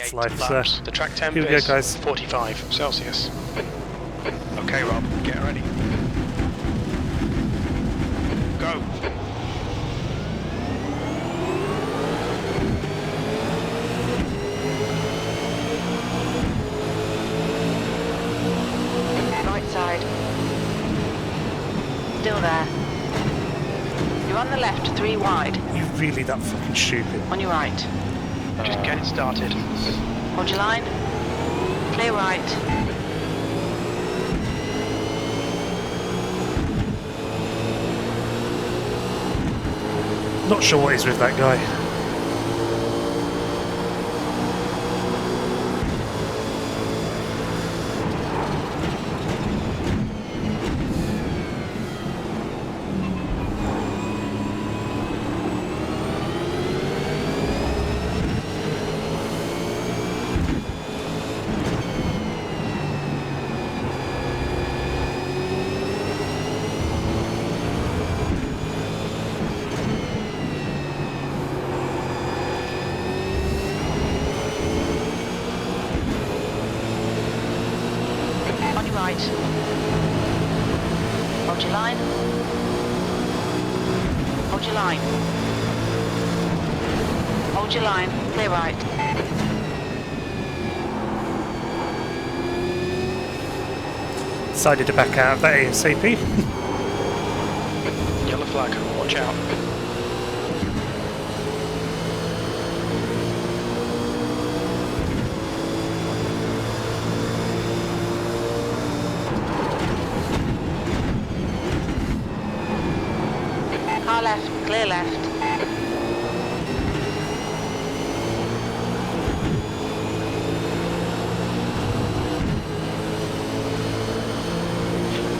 That's life, laps. sir. The track temp Here we go, is guys. 45 Celsius. Okay, Rob, get ready. Go. Right side. Still there. You're on the left, 3 wide. You really that fucking stupid. On your right. Just get it started. Hold your line. Clear right. Not sure what is with that guy. Right. Hold your line. Hold your line. Hold your line. Clear right. Decided to back out of that ASAP. Yellow flag, watch out. Car left, clear left.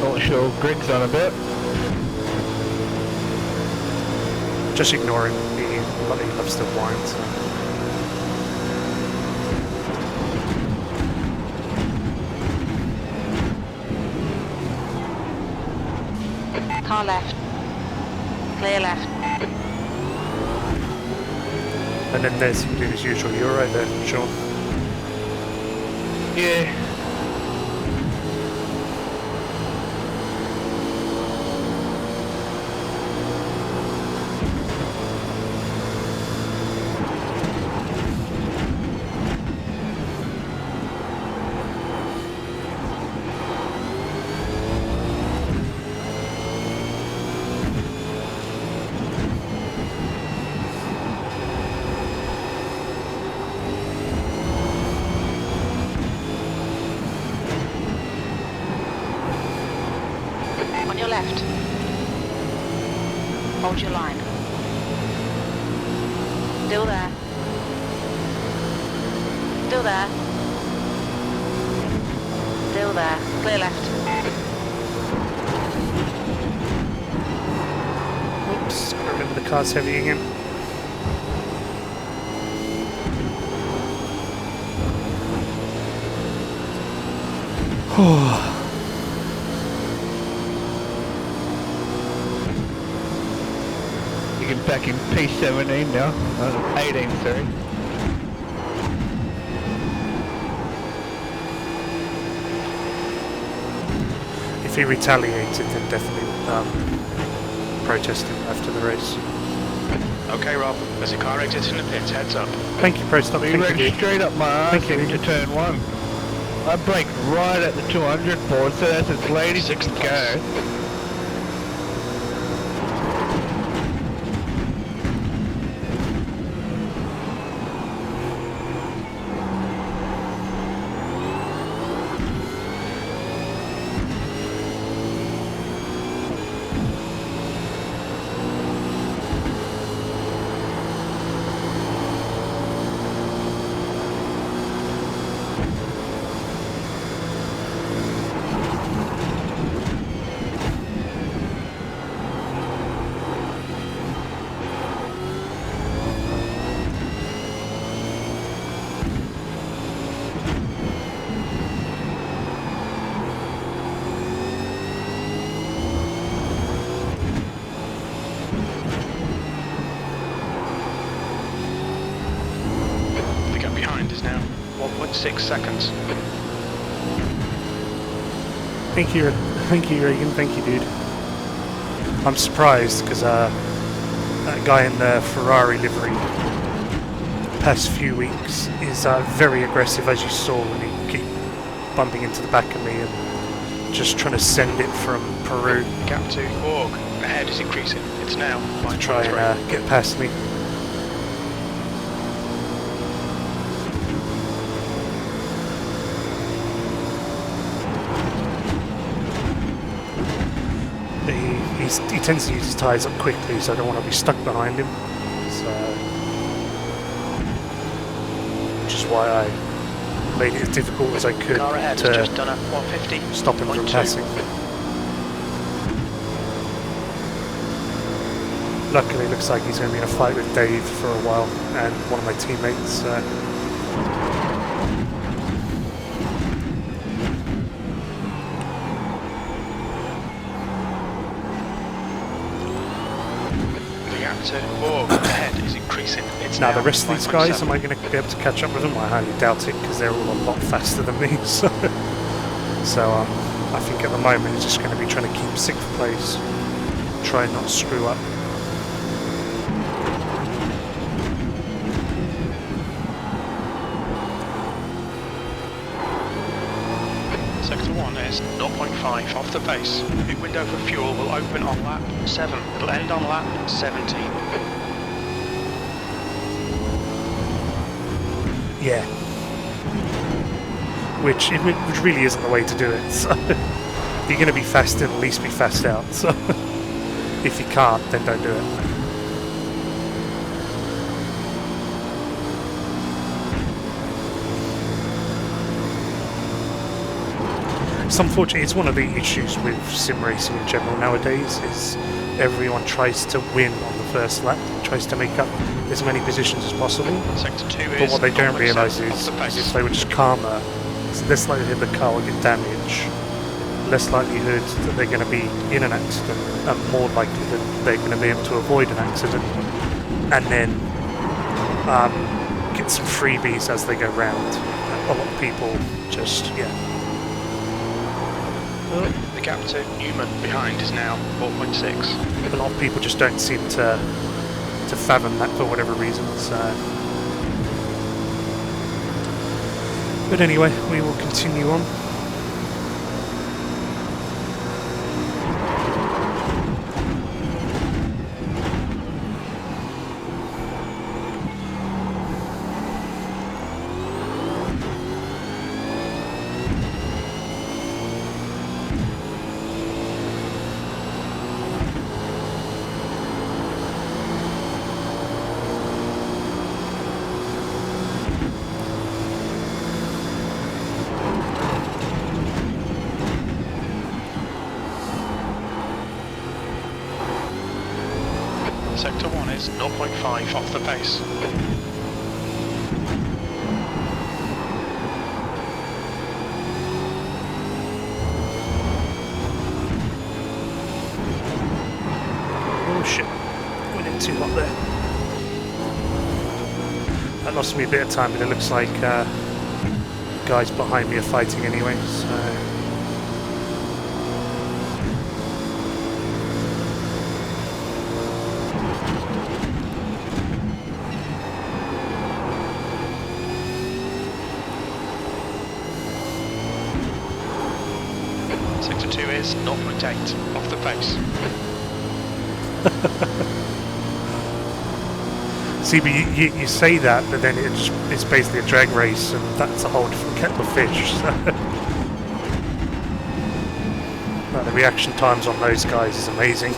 Not sure, Greg's on a bit. Just ignore him. He loves to whine. So. Car left. Clear left. And then there's you do as usual. You're right there, Sean. Yeah. On your left. Hold your line. Still there. Still there. Still there. Clear left. Oops, I remember the car's heavy again. You can back in P17 now. 18, sorry. If he retaliated, then definitely protest him after the race. Okay, Rob, there's a car exiting the pits, heads up. Thank you, Pro Stop. We ran straight up my arse Thank you. into turn 1. I braked right at the 200 board, so that's as late as it can go. 5.6 seconds. Thank you, Reagan. Thank you, dude. I'm surprised because that guy in the Ferrari livery the past few weeks is very aggressive, as you saw when he keep bumping into the back of me and just trying to send it from Peru. Gap to Borg. Ahead is increasing. It's now To try and get past me. He tends to use his tyres up quickly, so I don't want to be stuck behind him. So, which is why I made it as difficult as I could Car ahead to just done at 150. stop him from passing. Luckily, it looks like he's going to be in a fight with Dave for a while, and one of my teammates. To Borg. Ahead is increasing. It's now the rest of these guys, 5.7. am I going to be able to catch up with them? I highly doubt it, because they're all a lot faster than me. So I think at the moment it's just going to be trying to keep 6th place, try and not screw up. Sector 1 is 0.5 off the pace. The window for fuel will open on lap 7. It'll end on lap 17. Yeah. Which really isn't the way to do it. So if you're going to be fast in, at least be fast out. So if you can't, then don't do it. It's unfortunate. It's one of the issues with sim racing in general nowadays. Is everyone tries to win on the first lap, tries to make up as many positions as possible. Sector 2 But is what they don't realise 0.7 is off the pace. if they were just calmer, it's less likelihood the car will get damage, less likelihood that they're going to be in an accident, and more likely that they're going to be able to avoid an accident, and then get some freebies as they go round. A lot of people just, yeah. The gap to Newman behind is now 4.6. A lot of people just don't seem to fathom that for whatever reason. So. But anyway, we will continue on. Sector 1 is 0.5 off the pace. Oh shit, went in too hot there. That lost me a bit of time, but it looks like guys behind me are fighting anyway, so... Sector 2 is 0.8 off the pace. See, but you say that, but then it's basically a drag race, and that's a whole different kettle of fish. So. But the reaction times on those guys is amazing.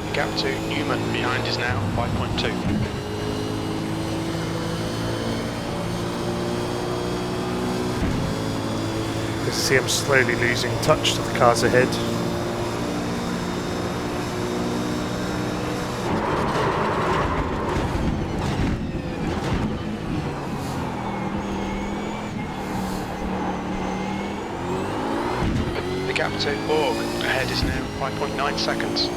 The gap to Newman behind is now 5.2. You see I'm slowly losing touch to the cars ahead. The gap to Borg ahead is now 5.9 seconds.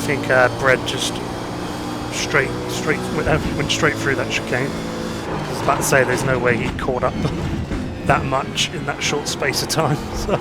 think Brett just went straight through that chicane. I was about to say there's no way he caught up that much in that short space of time. So.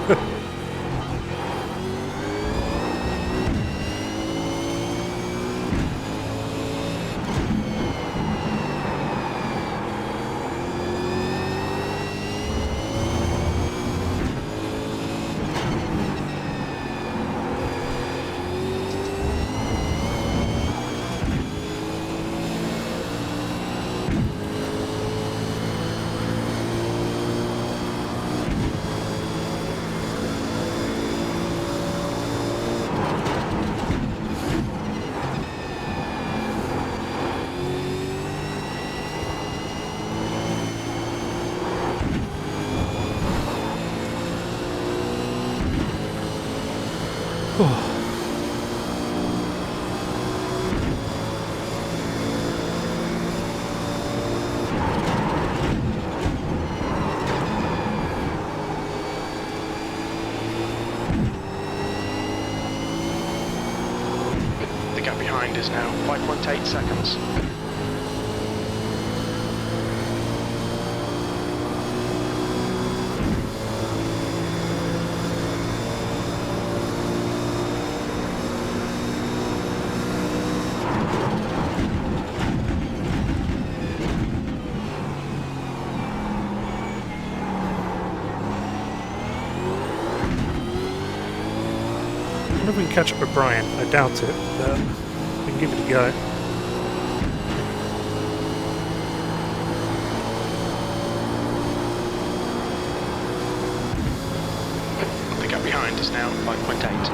The gap behind is now 5.8 seconds. I wonder if we can catch up with Brian. I doubt it, but we can give it a go. The gap behind is now 5.8.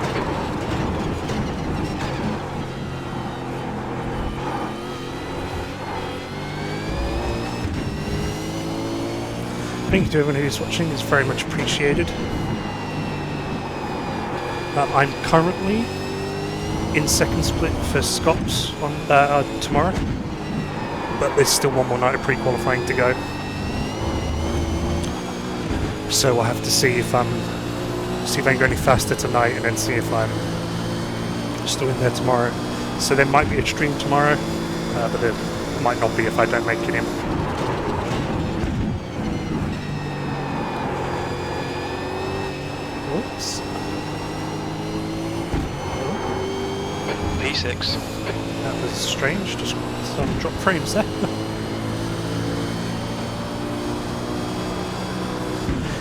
Thank you to everyone who's watching, it's very much appreciated. I'm currently in second split for Scops on tomorrow, but there's still one more night of pre-qualifying to go. So I'll have to see if I can go any faster tonight, and then see if I'm still in there tomorrow. So there might be a stream tomorrow, but there might not be if I don't make it in. Whoops. P6. That was strange, just some drop frames there.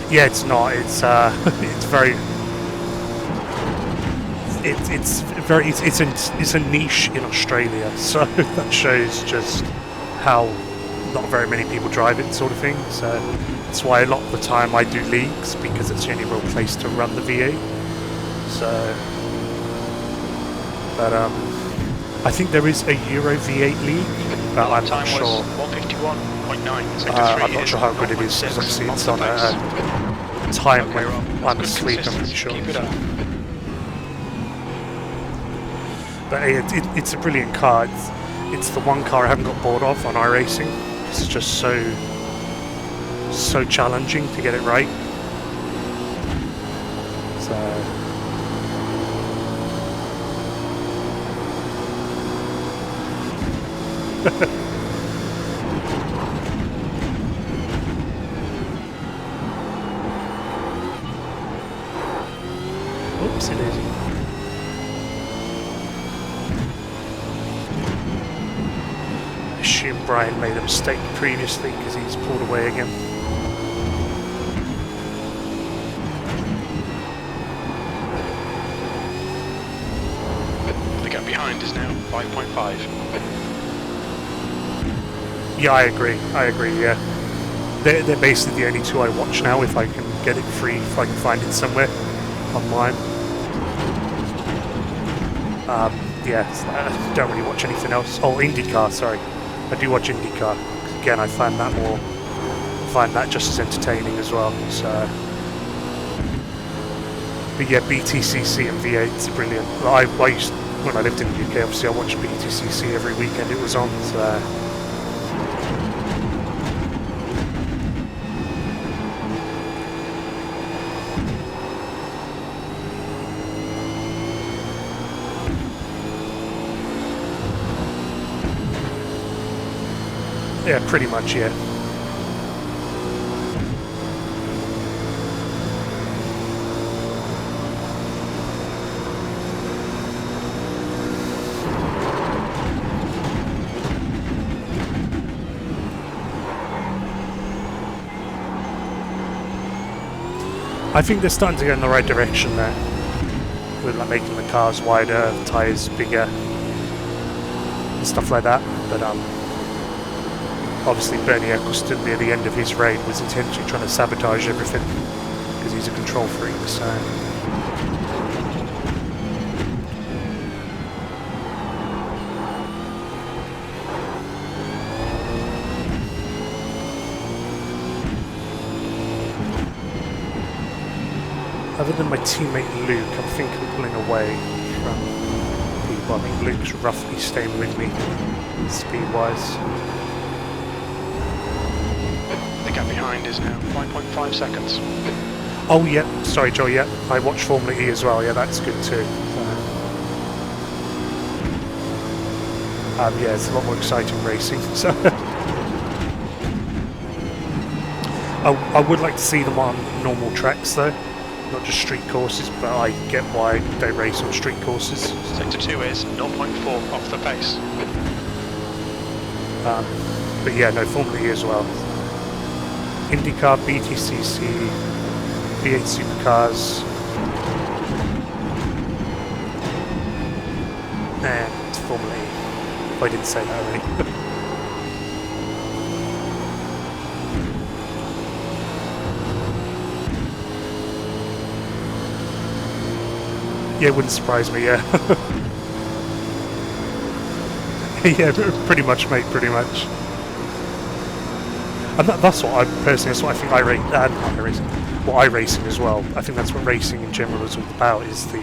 Yeah, it's not. It's it's very. It's a niche in Australia, so that shows just how not very many people drive it, sort of thing. So that's why a lot of the time I do leagues, because it's the only real place to run the V8. So. But I think there is a Euro V8 league, but I'm not sure. 151.9. I'm not sure how good it is, because obviously it's on a time when I'm asleep, I'm pretty sure. Keep it up. But it's a brilliant car. It's the one car I haven't got bored of on iRacing. It's just so challenging to get it right. So. Oops, it is. I assume Brian made a mistake previously because he's pulled away again. The gap behind is now 5.5. Yeah, I agree, yeah. They're basically the only two I watch now, if I can get it free, if I can find it somewhere online. Yeah, I don't really watch anything else. Oh, IndyCar, sorry. I do watch IndyCar. Again, I find that just as entertaining as well, so... But yeah, BTCC and V8's brilliant. I used, when I lived in the UK, obviously I watched BTCC every weekend it was on, so... Yeah, pretty much, yeah. I think they're starting to go in the right direction there, with like making the cars wider, tyres bigger, and stuff like that. But obviously Bernie Eccleston near the end of his reign was intentionally trying to sabotage everything because he's a control freak. So other than my teammate Luke, I think I'm pulling away from people. I think Luke's roughly staying with me speed-wise. The gap behind is now 5.5 seconds. Oh yeah, sorry Joe, yeah. I watch Formula E as well, yeah, that's good too. Yeah, it's a lot more exciting racing, so... I would like to see them on normal tracks though. Not just street courses, but I get why they race on street courses. Sector 2 is 0.4 off the pace. But yeah, no, Formula E as well. IndyCar, BTCC, V8 Supercars, and Formula E. If I didn't say that already. Yeah, it wouldn't surprise me, yeah. Yeah, pretty much, mate, pretty much. And that's what I, personally, that's what I think iRacing as well. I think that's what racing in general is all about, is the,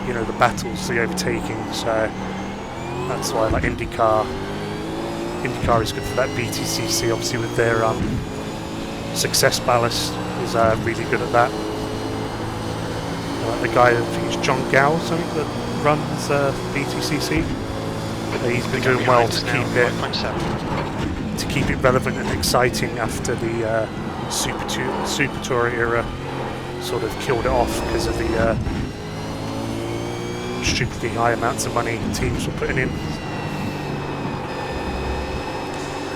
you know, the battles, the overtaking. So that's why, like, IndyCar is good for that. BTCC, obviously, with their success ballast, is really good at that. The guy, I think it's John Gow, something that runs BTCC. He's been doing well to keep it relevant and exciting after the Super Tour era sort of killed it off because of the stupidly high amounts of money teams were putting in.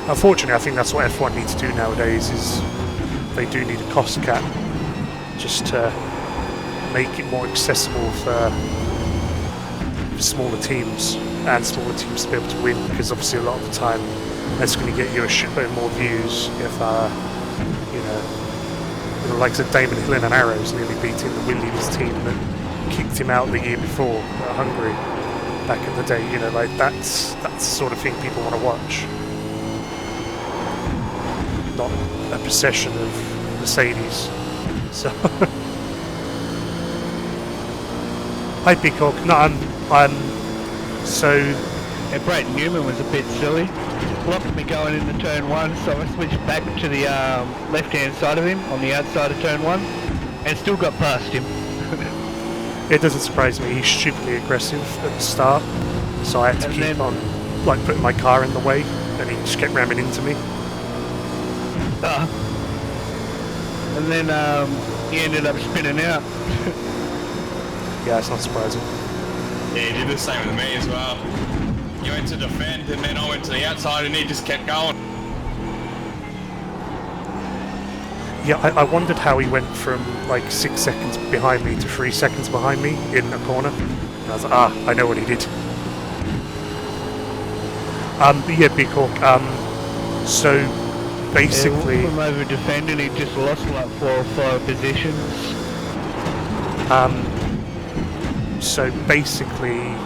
Unfortunately, I think that's what F1 needs to do nowadays, is they do need a cost cap just to make it more accessible for smaller teams, and smaller teams to be able to win, because obviously a lot of the time that's going to get you a shitload more views if you know, like Damon Hill and Aorus nearly beating the Williams team that kicked him out the year before at Hungary back in the day. You know, like that's the sort of thing people want to watch, not a procession of Mercedes. So hi Peacock. No, I'm so... Yeah, Brayton Newman was a bit silly. Blocked me going into turn 1, so I switched back to the left-hand side of him, on the outside of turn 1, and still got past him. It doesn't surprise me, he's stupidly aggressive at the start, so I had to keep on, like, putting my car in the way, and he just kept ramming into me. And then he ended up spinning out. Yeah, it's not surprising. Yeah, he did the same with me as well. You went to defend and then I went to the outside and he just kept going. Yeah, I wondered how he went from like 6 seconds behind me to 3 seconds behind me in a corner. And I was like, I know what he did. But yeah, Big Hawk, so basically... From over defending, he just lost like 4 or 5 positions. So basically,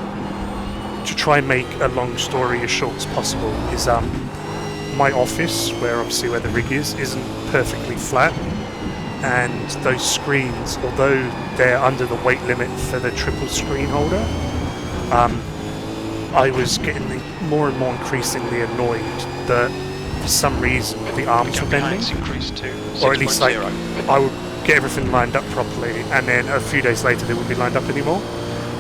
to try and make a long story as short as possible, is my office, where the rig is, isn't perfectly flat, and those screens, although they're under the weight limit for the triple screen holder, I was getting more and more increasingly annoyed that for some reason the arms were bending, or at least I would get everything lined up properly, and then a few days later they wouldn't be lined up anymore.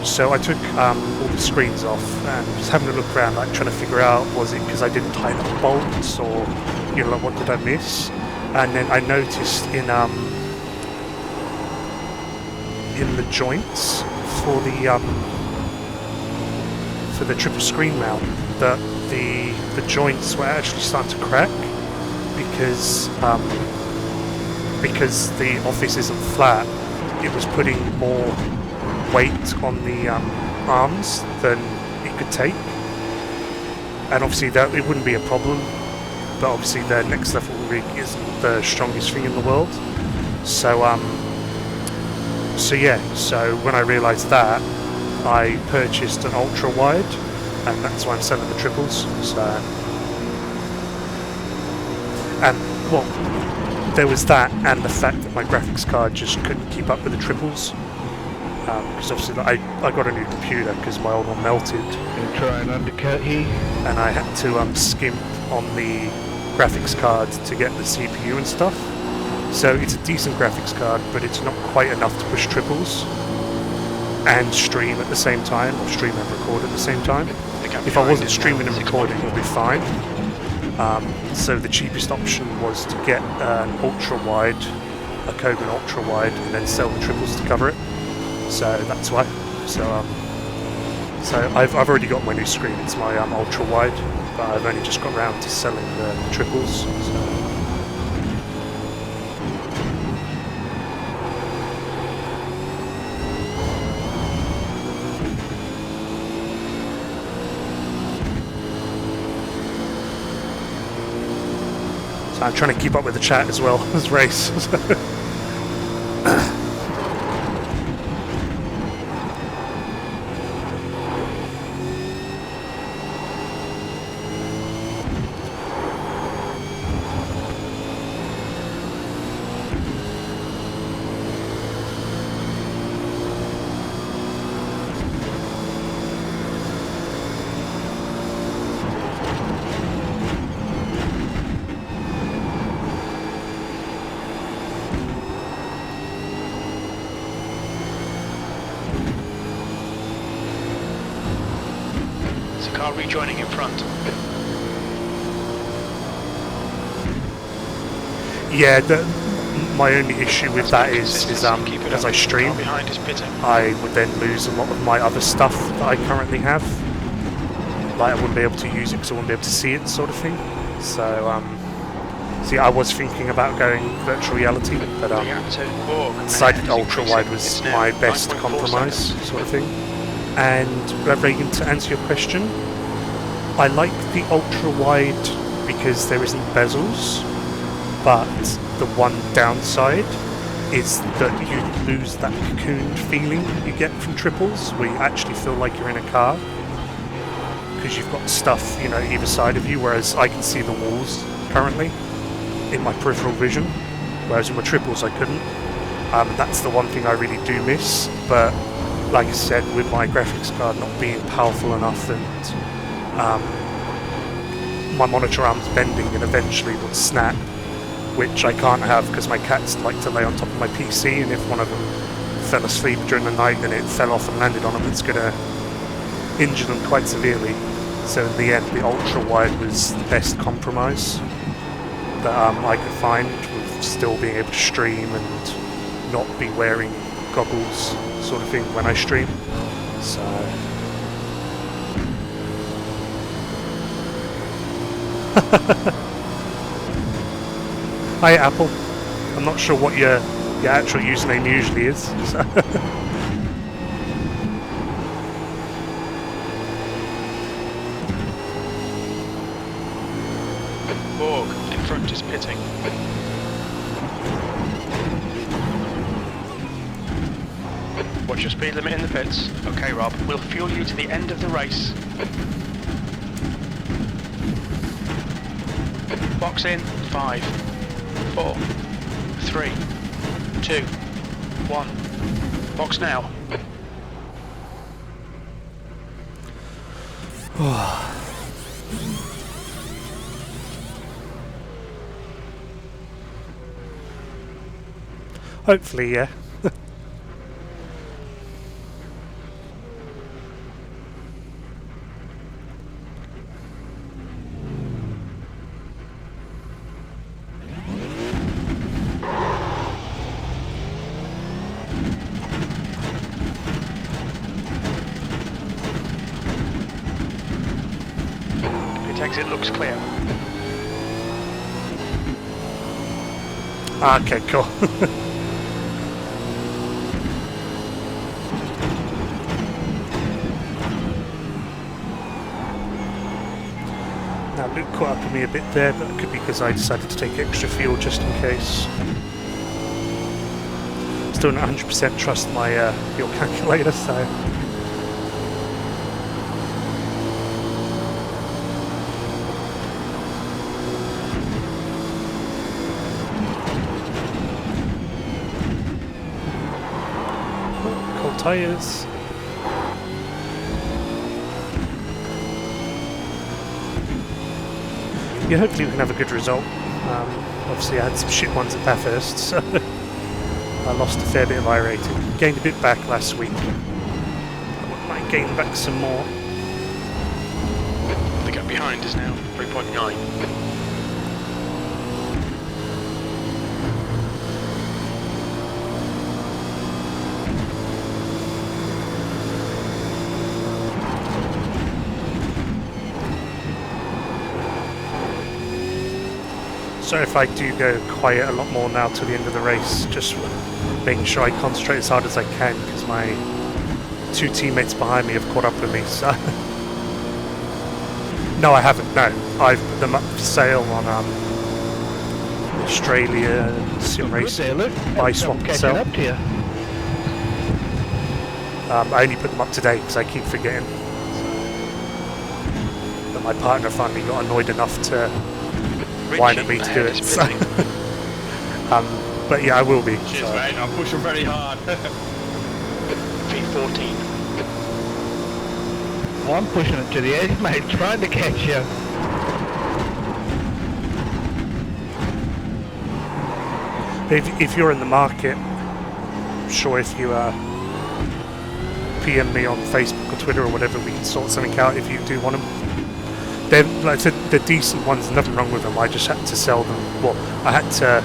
So I took all the screens off and was having a look around, like trying to figure out, was it because I didn't tighten up bolts, or you know, like, what did I miss? And then I noticed in the joints for the triple screen mount that the joints were actually starting to crack because the office isn't flat. It was putting more weight on the arms than it could take, and obviously that it wouldn't be a problem, but obviously the next level rig isn't the strongest thing in the world. So so when I realised that, I purchased an ultra wide, and that's why I'm selling the triples. So, and well, there was that, and the fact that my graphics card just couldn't keep up with the triples. Because obviously I got a new computer because my old one melted. Gonna try and undercut here. And I had to skimp on the graphics card to get the CPU and stuff. So it's a decent graphics card, but it's not quite enough to push triples and stream at the same time, or stream and record at the same time. If I wasn't streaming and recording, it would be fine. So the cheapest option was to get an ultra wide, a Kogan ultra wide, and then sell the triples to cover it. So that's why. So I've already got my new screen. It's my ultra wide, but I've only just got around to selling the triples. So I'm trying to keep up with the chat as well as race. Rejoining in front. Yeah, my only issue with that is as I stream, I would then lose a lot of my other stuff that I currently have. Like, I wouldn't be able to use it because I wouldn't be able to see it, sort of thing. So, see, I was thinking about going virtual reality, but decided ultra wide was my best compromise, sort of thing. And Reagan, to answer your question, I like the ultra wide because there isn't bezels, but the one downside is that you lose that cocooned feeling you get from triples, where you actually feel like you're in a car because you've got stuff, you know, either side of you, whereas I can see the walls currently in my peripheral vision, whereas with my triples I couldn't. That's the one thing I really do miss, but like I said, with my graphics card not being powerful enough, and my monitor arm's bending and eventually would snap, which I can't have because my cats like to lay on top of my PC, and if one of them fell asleep during the night and it fell off and landed on them, it's going to injure them quite severely. So in the end, the ultra wide was the best compromise that I could find, with still being able to stream and not be wearing goggles, sort of thing, when I stream. So hi Apple, I'm not sure what your actual username usually is. So Borg in front is pitting. Watch your speed limit in the pits. Okay, Rob, we'll fuel you to the end of the race. Box in 5, 4, 3, 2, 1. Box now. hopefully, yeah. Right exit looks clear. Okay, cool. Now Luke caught up with me a bit there, but it could be because I decided to take extra fuel just in case. Still not 100% trust my fuel calculator, so... Cold tyres. Yeah, hopefully we can have a good result. Obviously I had some shit ones at Bathurst, so I lost a fair bit of iRating. Gained a bit back last week. I might gain back some more. The gap behind is now 3.9. So if I do go quiet a lot more now to the end of the race, just making sure I concentrate as hard as I can, because my two teammates behind me have caught up with me, so... No, I haven't, no. I've put them up for sale on Australia Sim Racing, buy swap and sell. Up to you. I only put them up today because I keep forgetting. But my partner finally got annoyed enough to whine at me to do it. So. But yeah, I will be. Cheers, So. mate. I'm pushing very hard. V14. Well, I'm pushing it to the edge, mate, trying to catch you. If you're in the market, I'm sure if you PM me on Facebook or Twitter or whatever, we can sort something out if you do want them. They're, like I said, they're decent ones, nothing wrong with them. I just had to sell them. Well, I had to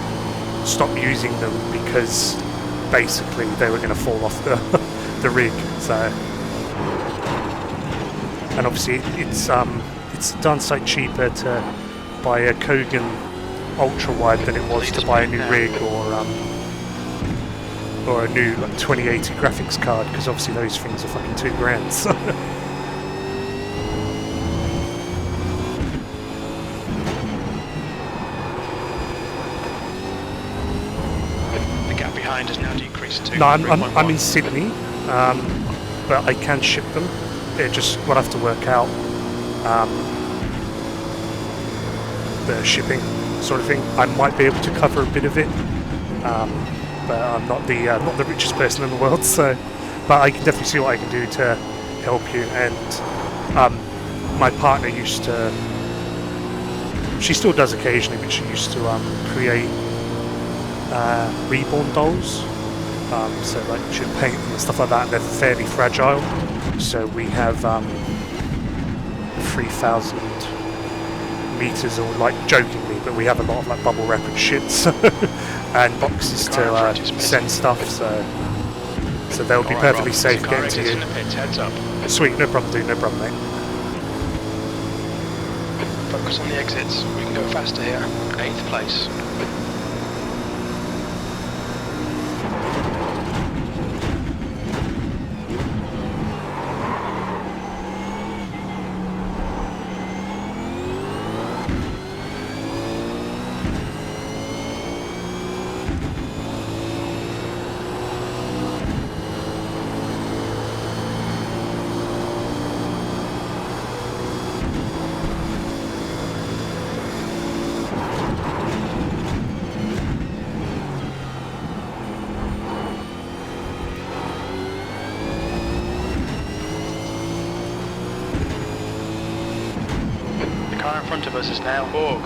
stop using them because basically they were going to fall off the rig. So, and obviously it's darn sight cheaper to buy a Kogan ultra wide than it was to buy a new rig or a new like 2080 graphics card, because obviously those things are fucking $2,000. So. Has now decreased to No, I'm in Sydney, but I can ship them. It just we'll have to work out the shipping sort of thing. I might be able to cover a bit of it, but I'm not the richest person in the world. So, but I can definitely see what I can do to help you. And my partner used to. She still does occasionally, but she used to create reborn dolls, so like she'll paint them and stuff like that. They're fairly fragile, so we have 3,000 meters, or like jokingly, but we have a lot of like bubble wrap and shit, so, and boxes to send stuff, so they'll be perfectly safe getting to you. Heads up. Sweet, no problem, dude, no problem, mate. Focus on the exits. We can go faster here. 8th place. In front of us is now Borg.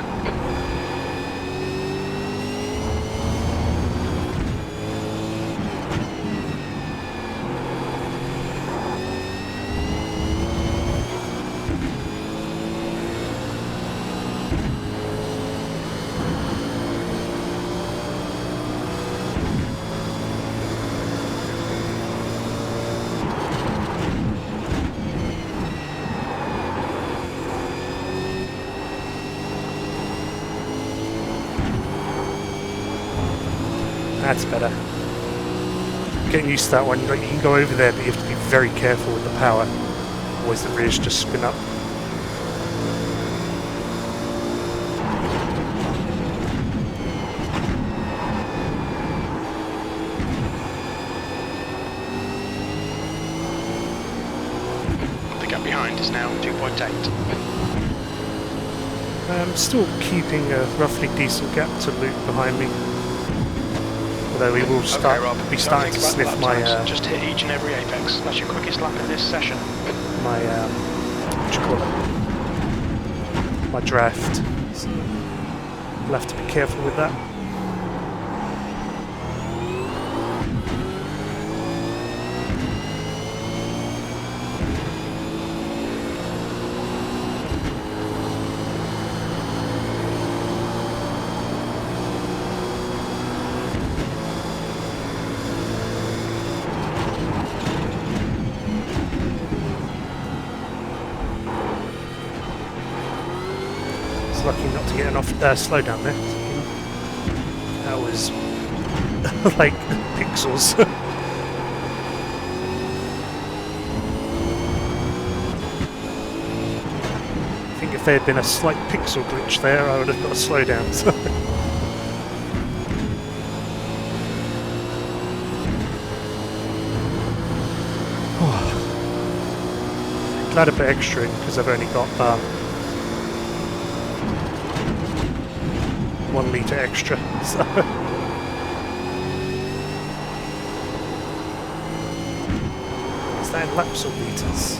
That's better. Getting used to that one. Like, you can go over there, but you have to be very careful with the power. Otherwise the rears just spin up. The gap behind is now 2.8. I'm still keeping a roughly decent gap to Luke behind me. Although we will start, Rob, be starting to don't think sniff about my lap times. Just hit each and every apex. That's your quickest lap in this session. my what do you call it? My draft. So we'll have to be careful with that. Lucky not to get an off slow down there. That was like pixels. I think if there had been a slight pixel glitch there, I would have got a slowdown. So. Glad I put extra in because I've only got 1 litre extra, so. Is that in laps or litres?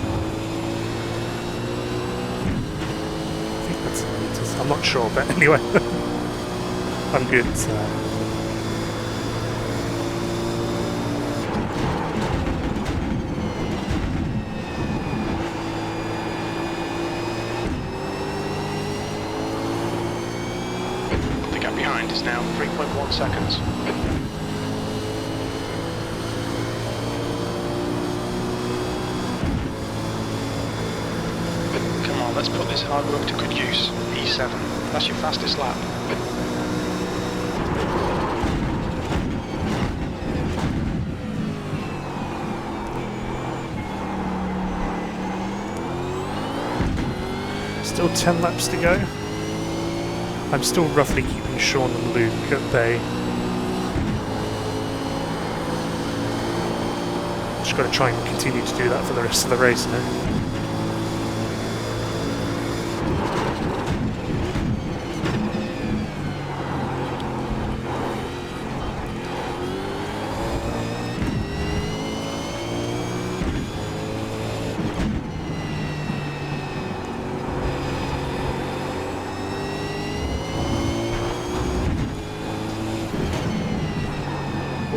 I think that's in litres. I'm not sure, but anyway. I'm good, so. Is now 3.1 seconds. Come on, let's put this hard work to good use. E7, that's your fastest lap. Still 10 laps to go. I'm still roughly keeping Sean and Luke at bay. Just got to try and continue to do that for the rest of the race now.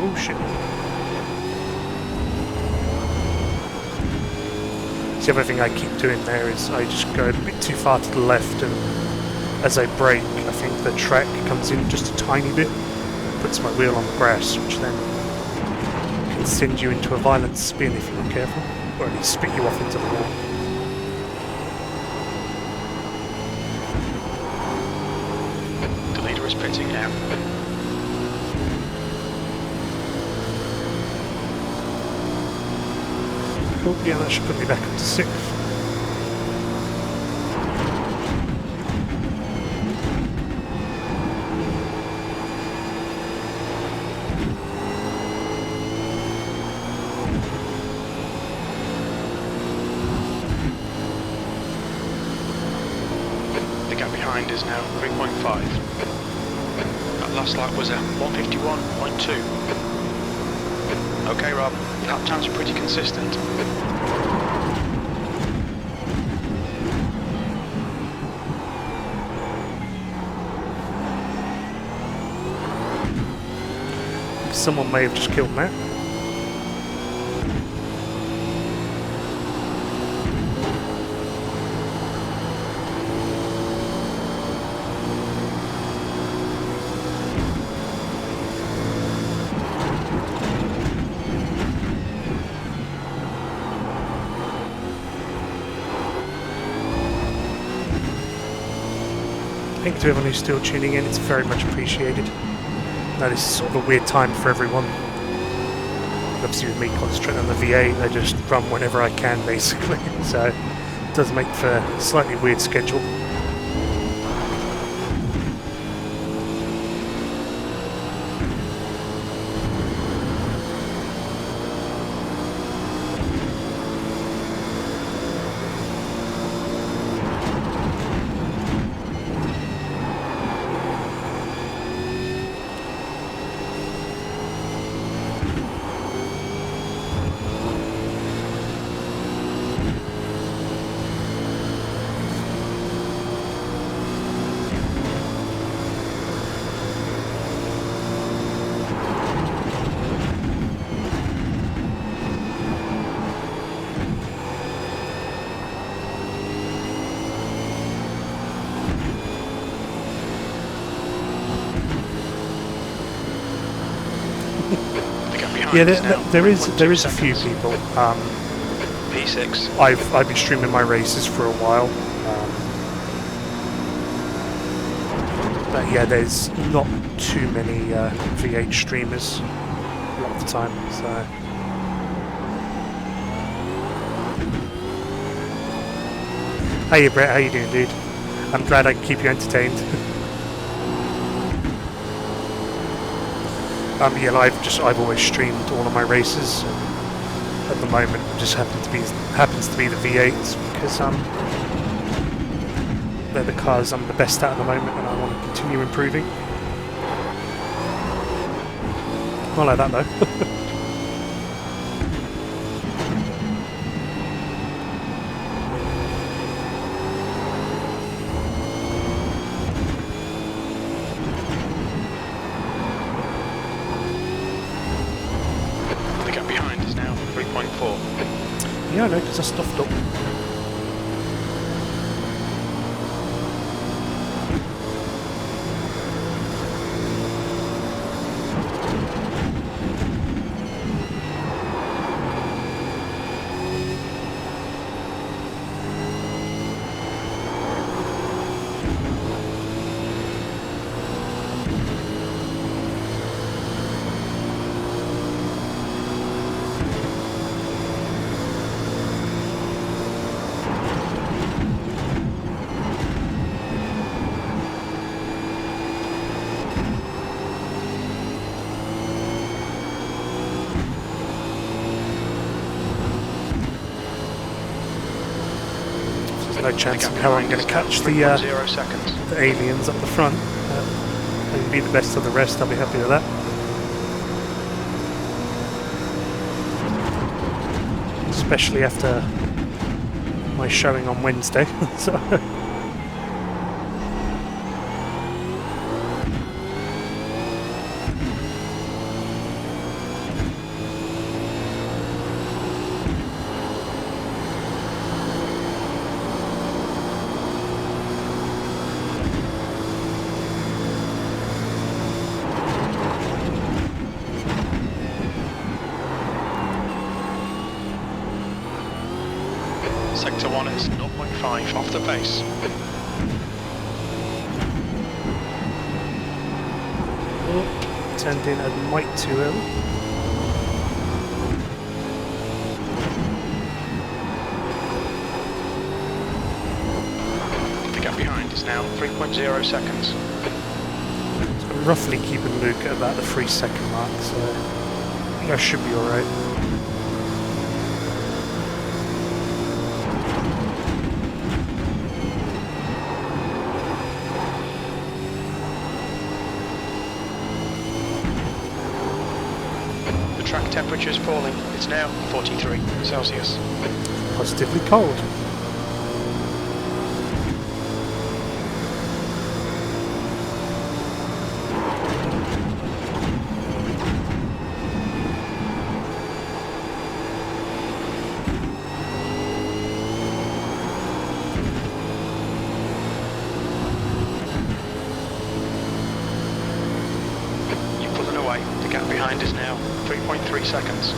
Oh shit. The other thing I keep doing there is I just go a bit too far to the left, and as I brake I think the track comes in just a tiny bit, puts my wheel on the grass, which then can send you into a violent spin if you're not careful, or at least spit you off into the wall. The leader is pitting now. Oh yeah, that should put me back up to 6th. The gap behind is now 3.5. That last lap was at 151.2. Okay, Rob, lap times are pretty consistent. Someone may have just killed Matt. Thank you to everyone who's still tuning in, it's very much appreciated. Now this is sort of a weird time for everyone. Obviously with me concentrating on the V8, I just run whenever I can basically, so it does make for a slightly weird schedule. Yeah, there is a few people. P6. I've been streaming my races for a while, but yeah, there's not too many V8 streamers a lot of the time. So hey Brett, how you doing, dude? I'm glad I can keep you entertained. Yeah, I've always streamed all of my races. At the moment, it just happens to be the V8s because they're the cars I'm the best at the moment, and I want to continue improving. Not like that though. Yeah, I know, because I stuffed up. No chance in hell I'm going to catch the aliens up the front. I can be the best of the rest, I'll be happy with that. Especially after my showing on Wednesday. So. Sector 1 is 0.5 off the base. Oh, turned in a mite too early. The gap behind is now 3.0 seconds. So I'm roughly keeping Luke at about the 3-second mark, so I think I should be alright. Track temperature is falling. It's now 43 Celsius. Positively cold. You're pulling away. The gap behind is now 3.3 seconds.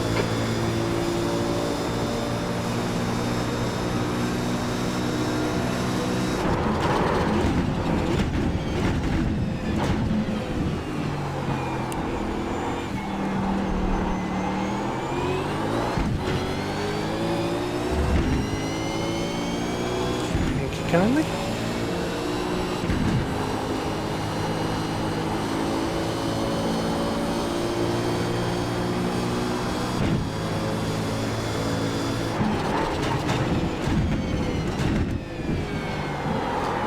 kindly.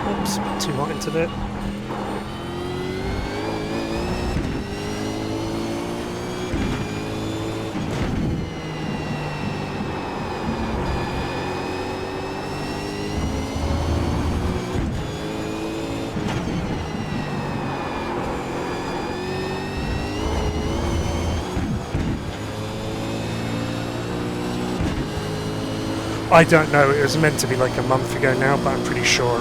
Oops, too hot into that. I don't know, it was meant to be like a month ago now, but I'm pretty sure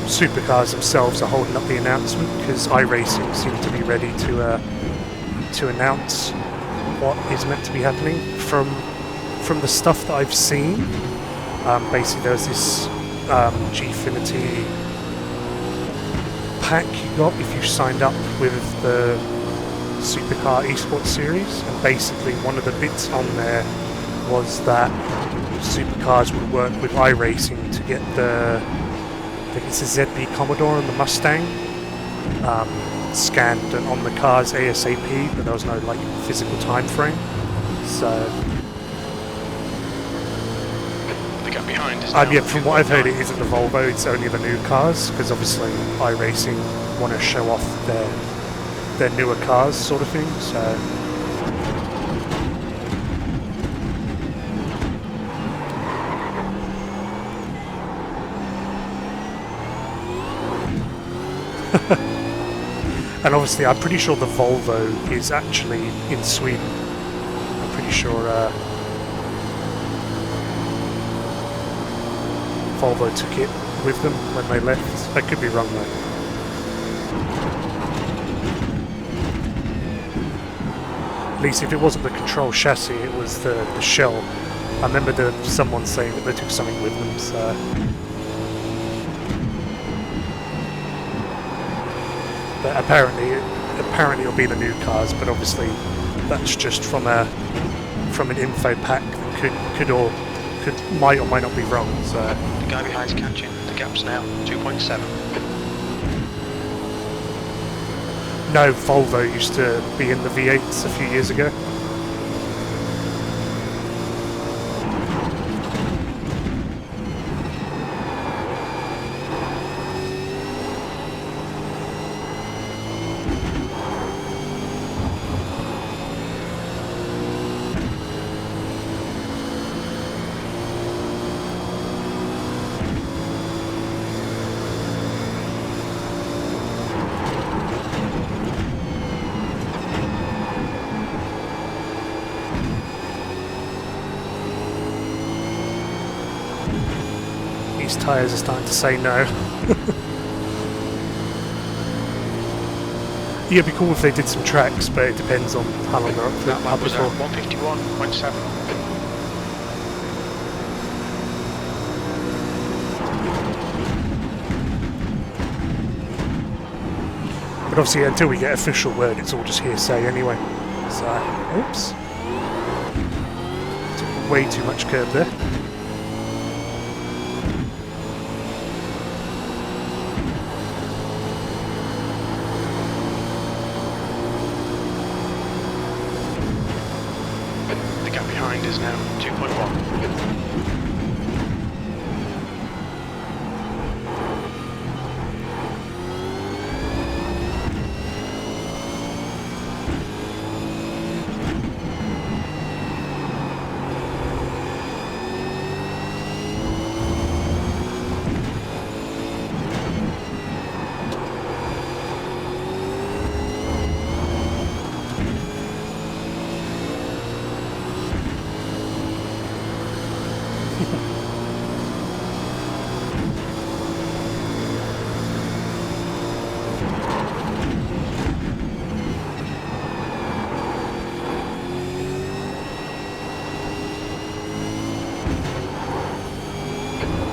Supercars themselves are holding up the announcement because iRacing seem to be ready to announce what is meant to be happening. From the stuff that I've seen, basically there's this Gfinity pack you got if you signed up with the Supercar esports series, and basically one of the bits on there was that Supercars would work with iRacing to get the, I think it's the ZB Commodore and the Mustang scanned on the cars ASAP, but there was no like physical time frame. So The gap behind is yeah, from what I've heard, it isn't the Volvo; it's only the new cars, because obviously iRacing want to show off their newer cars, sort of thing. So. And obviously I'm pretty sure the Volvo is actually in Sweden. I'm pretty sure Volvo took it with them when they left. I could be wrong though. At least if it wasn't the control chassis, it was the shell. I remember someone saying that they took something with them, so... But apparently it'll be the new cars, but obviously that's just from an info pack that might or might not be wrong. So The guy behind's catching. The gap's now 2.7. no, Volvo used to be in the V8s a few years ago. These tyres are starting to say no. Yeah, it'd be cool if they did some tracks, but it depends on how long they're up for. That lap was at 151.7. But obviously until we get official word, it's all just hearsay anyway. So, oops. Took way too much curb there. The gap behind is now 2.1.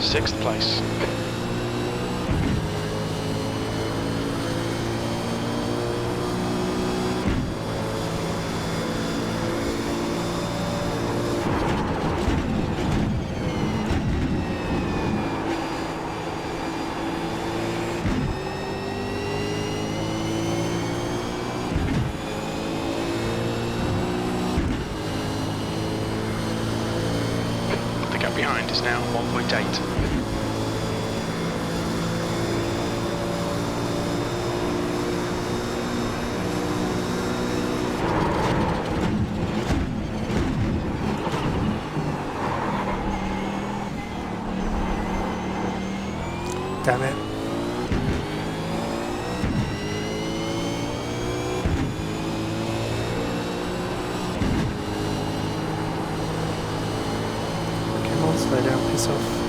Sixth place. rotate. Damn it. Come on, slow down, piss off.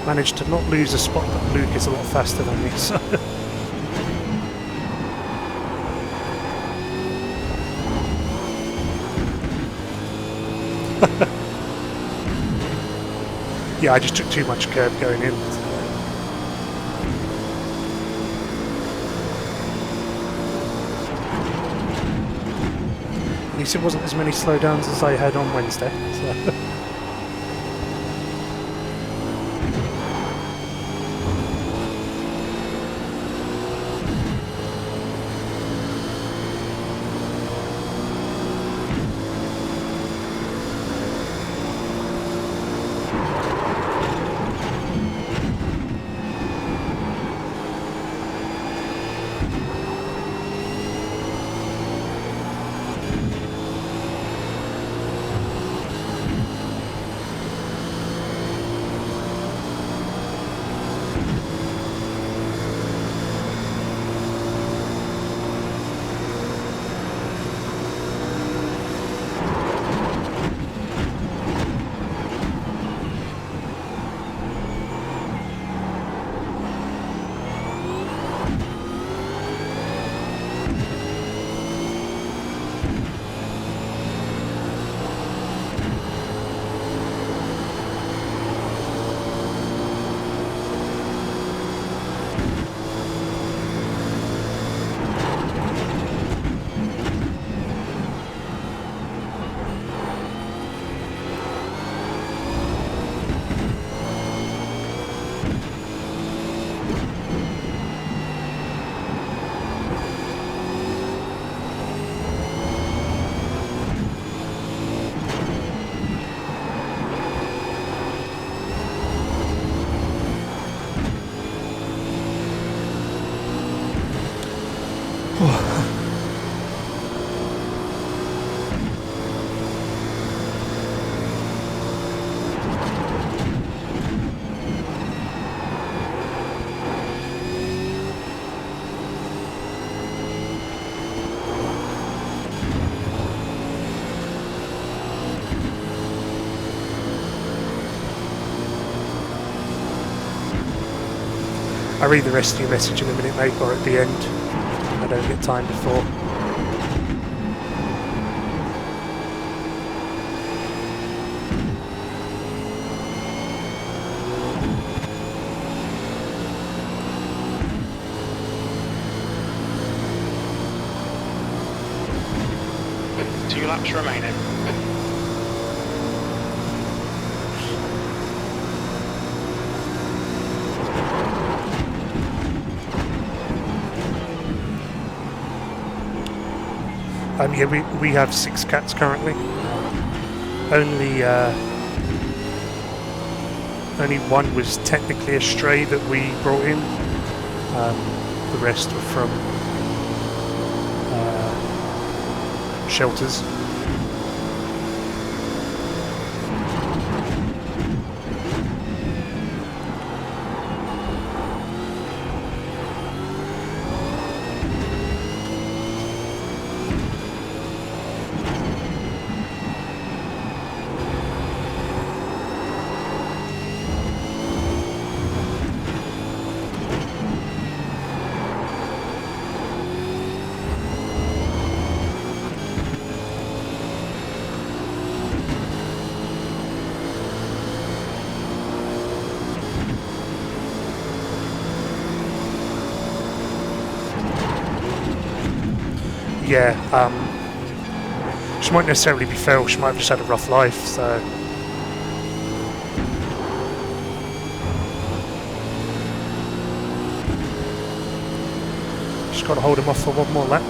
Managed to not lose a spot, but Luke is a lot faster than me, so... Yeah, I just took too much curb going in. At least it wasn't as many slowdowns as I had on Wednesday, so... I'll read the rest of your message in a minute, mate, or at the end. I don't get time before. Two laps remaining. Yeah, we have 6 cats currently. Only one was technically a stray that we brought in. The rest were from shelters. Yeah, She might necessarily be fail, she might have just had a rough life, so... Just got to hold him off for one more lap.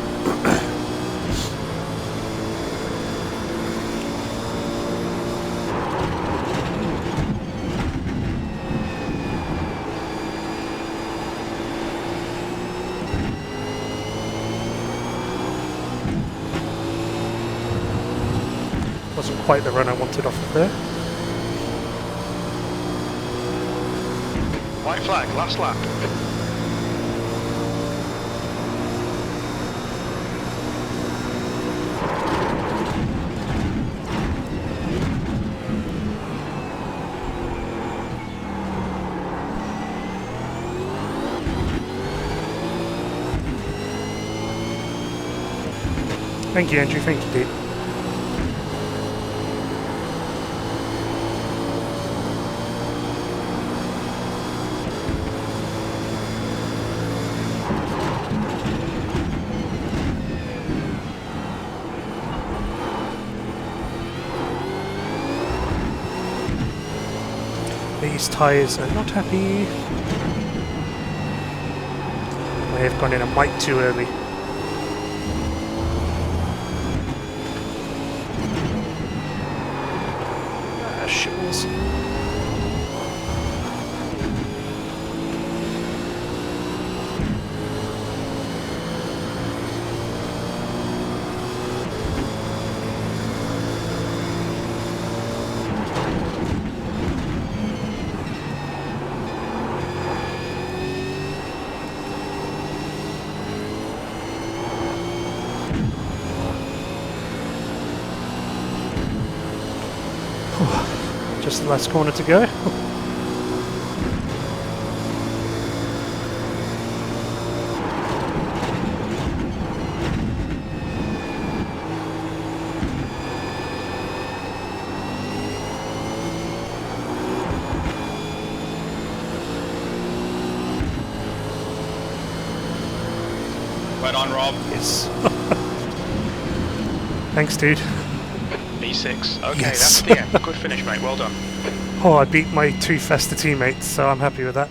Wasn't quite the run I wanted off of there. White flag, last lap. Thank you, Andrew. Thank you, Dave. These tyres are not happy. May have gone in a mite too early. Shitballs. Just the last corner to go. Right on, Rob. Yes. Thanks, dude. B6. Okay, Yes. that's the end. Good finish, mate. Well done. Oh, I beat my two faster teammates, so I'm happy with that.